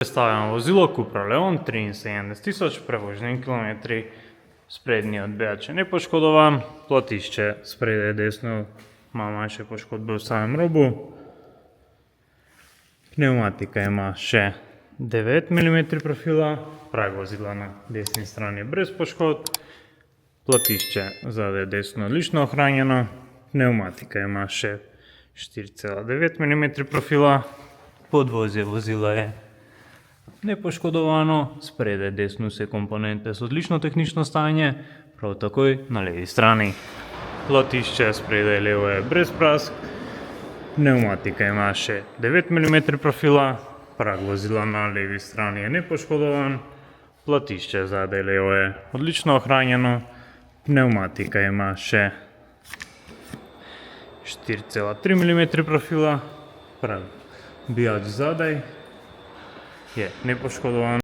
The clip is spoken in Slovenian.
Predstavljamo vozilo Cupra Leon 73 000, prevoženi kilometri, sprednji odbijač je nepoškodovan, platišče spredaj desno ima manjše poškodbe v samem robu. Pneumatika ima še 9 mm profila, prag vozila na desni strani je brez poškodb, platišče zadaj desno odlično ohranjeno, pneumatika ima še 4,9 mm profila, podvozje vozila je nepoškodovano, spredaj desno vse komponente so odlično tehnično stanje, prav takoj na levi strani. Platišče spredaj levo je brez prask, pneumatika ima še 9 mm profila, prag vozila na levi strani je nepoškodovan, platišče zadaj levo je odlično ohranjeno, pneumatika ima še 4,3 mm profila, prag odbijač zadaj je nepoškodovan.